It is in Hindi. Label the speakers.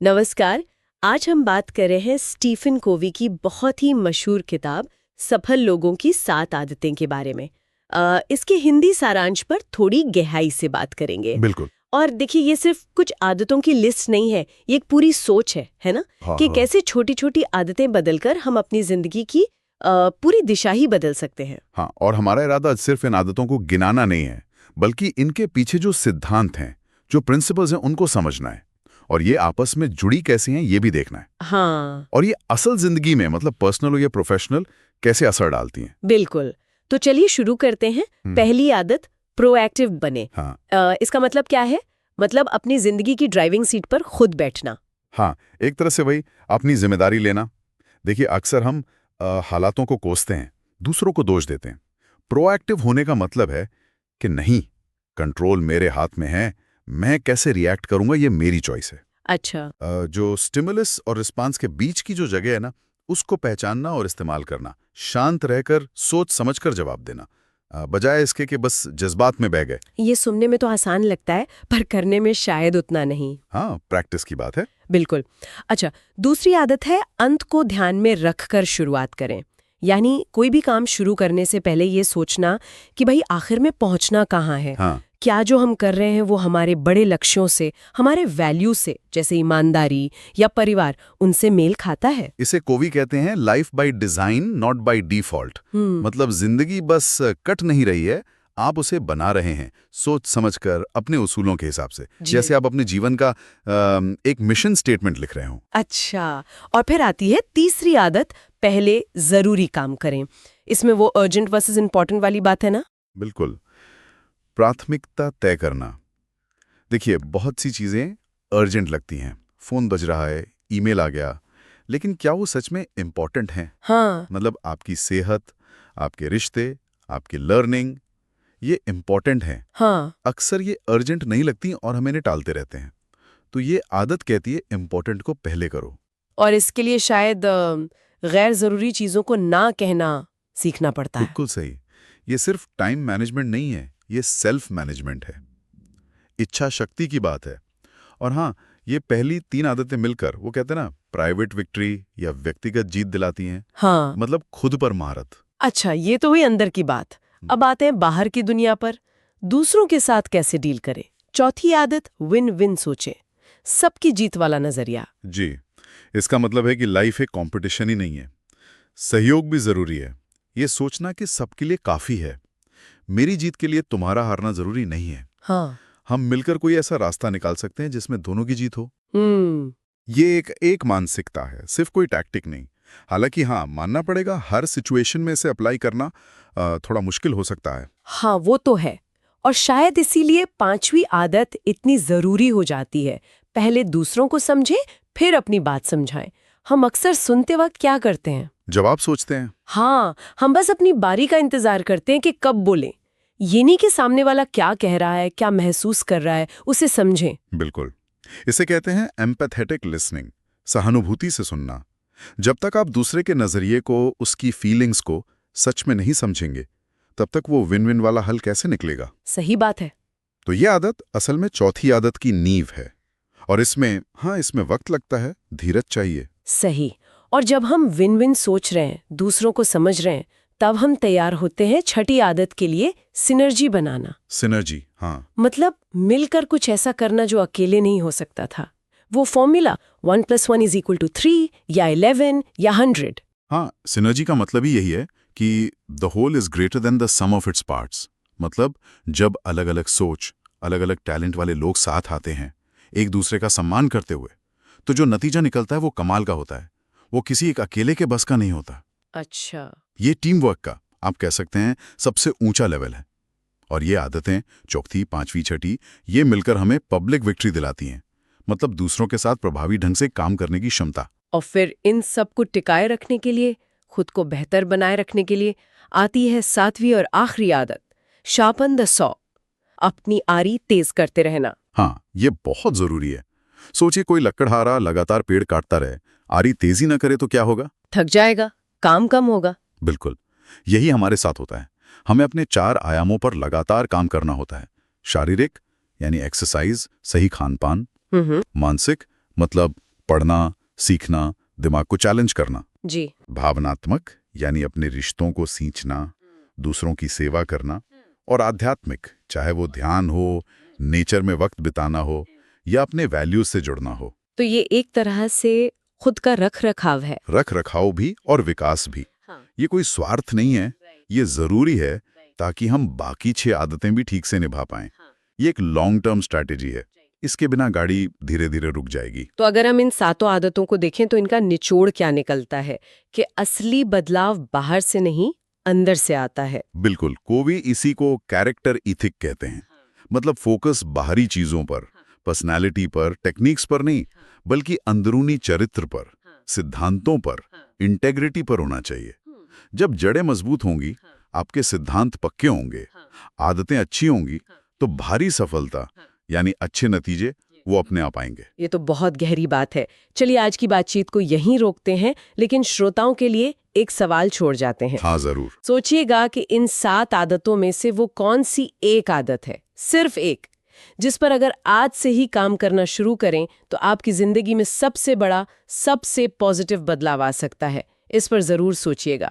Speaker 1: नमस्कार। आज हम बात कर रहे हैं स्टीफन कोवी की बहुत ही मशहूर किताब सफल लोगों की 7 आदतें के बारे में। इसके हिंदी सारांश पर थोड़ी गहराई से बात करेंगे।
Speaker 2: बिल्कुल।
Speaker 1: और देखिए, ये सिर्फ कुछ आदतों की लिस्ट नहीं है, ये एक पूरी सोच है ना?
Speaker 2: हाँ,
Speaker 1: कि
Speaker 2: हाँ।
Speaker 1: कैसे छोटी छोटी आदतें बदलकर हम अपनी जिंदगी की पूरी दिशा ही बदल सकते हैं।
Speaker 2: हाँ, और हमारा इरादा सिर्फ इन आदतों को गिनाना नहीं है, बल्कि इनके पीछे जो सिद्धांत हैं, जो प्रिंसिपल्स हैं, उनको समझना है। और ये आपस में जुड़ी कैसी हैं, ये भी देखना है।
Speaker 1: हाँ,
Speaker 2: और ये असल जिंदगी में, मतलब पर्सनल हो या प्रोफेशनल, कैसे असर डालती हैं।
Speaker 1: बिल्कुल। तो चलिए शुरू करते हैं। पहली आदत, प्रोएक्टिव बने।
Speaker 2: हाँ,
Speaker 1: इसका मतलब क्या है? मतलब अपनी जिंदगी की ड्राइविंग सीट पर खुद बैठना।
Speaker 2: हाँ, एक तरह से वही अपनी जिम्मेदारी लेना। देखिए, अक्सर हम हालातों को कोसते हैं, दूसरों को दोष देते हैं। प्रोएक्टिव होने का मतलब है कि नहीं, कंट्रोल मेरे हाथ में है, मैं कैसे रिएक्ट करूंगा ये मेरी चॉइस है।
Speaker 1: अच्छा।
Speaker 2: जो स्टिमुलस और रिस्पांस के बीच की जो जगह है ना, उसको पहचानना और इस्तेमाल करना, शांत रहकर सोच समझकर जवाब देना, बजाय इसके कि बस जज्बात में बह गए।
Speaker 1: ये सुनने में तो आसान लगता है, पर करने में शायद उतना नहीं।
Speaker 2: हाँ, प्रैक्टिस की बात है।
Speaker 1: बिल्कुल। अच्छा, दूसरी आदत है अंत को ध्यान में रखकर शुरुआत करें। यानी कोई भी काम शुरू करने से पहले ये सोचना कि भाई आखिर में पहुंचना कहाँ है।
Speaker 2: हाँ,
Speaker 1: क्या जो हम कर रहे हैं वो हमारे बड़े लक्ष्यों से, हमारे वैल्यू से, जैसे ईमानदारी या परिवार, उनसे मेल खाता है।
Speaker 2: इसे कोवी कहते हैं life by design not by default. मतलब जिंदगी बस कट नहीं रही है, आप उसे बना रहे हैं सोच समझकर, अपने उसूलों के हिसाब से, जैसे आप अपने जीवन का एक मिशन स्टेटमेंट लिख रहे हो।
Speaker 1: अच्छा, और फिर आती है तीसरी आदत, पहले जरूरी काम करें। इसमें वो अर्जेंट वर्सेस इंपॉर्टेंट वाली बात है ना?
Speaker 2: बिल्कुल, प्राथमिकता तय करना। देखिए, बहुत सी चीजें अर्जेंट लगती हैं, फोन बज रहा है, ईमेल आ गया, लेकिन क्या वो सच में इम्पोर्टेंट हैं?
Speaker 1: हाँ।
Speaker 2: मतलब आपकी सेहत, आपके रिश्ते, आपकी लर्निंग, ये इम्पोर्टेंट हैं।
Speaker 1: हाँ।
Speaker 2: अक्सर ये अर्जेंट नहीं लगती और हम इन्हें टालते रहते हैं। तो ये आदत कहती है इम्पोर्टेंट को पहले करो।
Speaker 1: और इसके लिए शायद गैर जरूरी चीजों को ना कहना सीखना पड़ता है।
Speaker 2: बिल्कुल सही। ये सिर्फ टाइम मैनेजमेंट नहीं है, ये सेल्फ मैनेजमेंट है, इच्छा शक्ति की बात है। और हाँ, ये पहली 3 आदतें मिलकर, वो कहते हैं ना, प्राइवेट विक्ट्री या व्यक्तिगत जीत दिलाती हैं।
Speaker 1: हाँ।
Speaker 2: मतलब खुद पर महारत।
Speaker 1: अच्छा, ये तो हुई अंदर की बात। अब आते हैं बाहर की दुनिया पर। दूसरों के साथ कैसे डील करें? चौथी आदत, विन विन सोचें। सबकी जीत वाला नजरिया।
Speaker 2: जी, इसका मतलब है कि लाइफ एक कंपटीशन ही नहीं है, सहयोग भी जरूरी है। ये सोचना कि सबके लिए काफी है, मेरी जीत के लिए तुम्हारा हारना जरूरी नहीं है।
Speaker 1: हाँ।
Speaker 2: हम मिलकर कोई ऐसा रास्ता निकाल सकते हैं जिसमें दोनों की जीत हो।
Speaker 1: हम्म।
Speaker 2: ये एक मानसिकता है, सिर्फ कोई टैक्टिक नहीं। हालांकि हाँ, मानना पड़ेगा, हर सिचुएशन में इसे अप्लाई करना थोड़ा मुश्किल हो सकता है।
Speaker 1: हाँ, वो तो है। और शायद इसीलिए पांचवी आदत इतनी जरूरी हो जाती है। पहले दूसरों को समझें, फिर अपनी बात समझाएं। हम अक्सर सुनते वक्त क्या करते हैं?
Speaker 2: जवाब सोचते हैं।
Speaker 1: हाँ, हम बस अपनी बारी का इंतजार करते हैं कि कब बोलें। ये नहीं कि सामने वाला क्या कह रहा है, क्या महसूस कर रहा है, उसे समझें।
Speaker 2: बिल्कुल, इसे कहते हैं एम्पैथेटिक लिसनिंग, सहानुभूति से सुनना। जब तक आप दूसरे के नजरिए को, उसकी फीलिंग्स को सच में नहीं समझेंगे, तब तक वो विन विन वाला हल कैसे निकलेगा।
Speaker 1: सही बात है।
Speaker 2: तो ये आदत असल में चौथी आदत की नींव है। और इसमें वक्त लगता है, धीरज चाहिए।
Speaker 1: सही। और जब हम विन विन सोच रहे हैं, दूसरों को समझ रहे हैं, तब हम तैयार होते हैं छठी आदत के लिए, सिनर्जी बनाना।
Speaker 2: सिनर्जी, हाँ।
Speaker 1: मतलब मिलकर कुछ ऐसा करना जो अकेले नहीं हो सकता था। वो फॉर्मूला 1+1=3 या 11 या 100।
Speaker 2: हाँ, सिनर्जी का मतलब ही यही है कि the whole is greater than the sum of its parts. मतलब जब अलग अलग सोच, अलग अलग टैलेंट वाले लोग साथ आते हैं, एक दूसरे का सम्मान करते हुए, तो जो नतीजा निकलता है वो कमाल का होता है। वो किसी एक अकेले के बस का नहीं होता।
Speaker 1: अच्छा।
Speaker 2: ये टीम वर्क का, आप कह सकते हैं, सबसे ऊंचा लेवल है। और ये आदतें, चौथी, पांचवी, छठी, ये मिलकर हमें पब्लिक विक्ट्री दिलाती हैं। मतलब दूसरों के साथ प्रभावी ढंग से काम करने की क्षमता।
Speaker 1: और फिर इन सब को टिकाए रखने के लिए, खुद को बेहतर बनाए रखने के लिए आती है सातवीं और आखिरी आदत, शार्पन द सॉ। अपनी आरी तेज करते रहना।
Speaker 2: हाँ, ये बहुत जरूरी है। सोचिए, कोई लकड़हारा लगातार पेड़ काटता रहे, आरी तेजी न करे तो क्या होगा?
Speaker 1: थक जाएगा, काम कम होगा।
Speaker 2: बिल्कुल, यही हमारे साथ होता है। हमें अपने 4 आयामों पर लगातार काम करना होता है। शारीरिक, यानी एक्सरसाइज, सही खान पान। मानसिक, मतलब पढ़ना, सीखना, दिमाग को चैलेंज करना।
Speaker 1: जी।
Speaker 2: भावनात्मक यानी अपने रिश्तों को सींचना, दूसरों की सेवा करना, और आध्यात्मिक, चाहे वो ध्यान हो, नेचर में वक्त बिताना हो या अपने वैल्यूज से जुड़ना हो।
Speaker 1: तो ये एक तरह से खुद का रख रखाव है।
Speaker 2: रख रखाव भी और विकास भी। ये कोई स्वार्थ नहीं है, ये जरूरी है ताकि हम बाकी 6 आदतें भी ठीक से निभा पाएं। ये एक लॉन्ग टर्म स्ट्रैटेजी है, इसके बिना गाड़ी धीरे धीरे रुक जाएगी।
Speaker 1: तो अगर हम इन 7 आदतों को देखें तो इनका निचोड़ क्या निकलता है कि असली बदलाव बाहर से नहीं, अंदर से आता है।
Speaker 2: बिल्कुल, कोवी इसी को कैरेक्टर इथिक कहते हैं। मतलब फोकस बाहरी चीजों पर, पर्सनालिटी पर, टेक्निक्स पर नहीं, बल्कि अंदरूनी चरित्र पर, सिद्धांतों पर, इंटेग्रिटी पर होना चाहिए। जब जड़ें मजबूत होंगी, आपके सिद्धांत पक्के होंगे, आदतें अच्छी होंगी, तो भारी सफलता यानी अच्छे नतीजे वो अपने आप आएंगे।
Speaker 1: ये तो बहुत गहरी बात है। चलिए आज की बातचीत को यहीं रोकते हैं, लेकिन श्रोताओं के लिए एक सवाल छोड़ जाते हैं।
Speaker 2: हाँ जरूर।
Speaker 1: सोचिएगा कि इन 7 आदतों में से वो कौन सी एक आदत है, सिर्फ एक, जिस पर अगर आज से ही काम करना शुरू करें तो आपकी जिंदगी में सबसे बड़ा, सबसे पॉजिटिव बदलाव आ सकता है। इस पर जरूर सोचिएगा।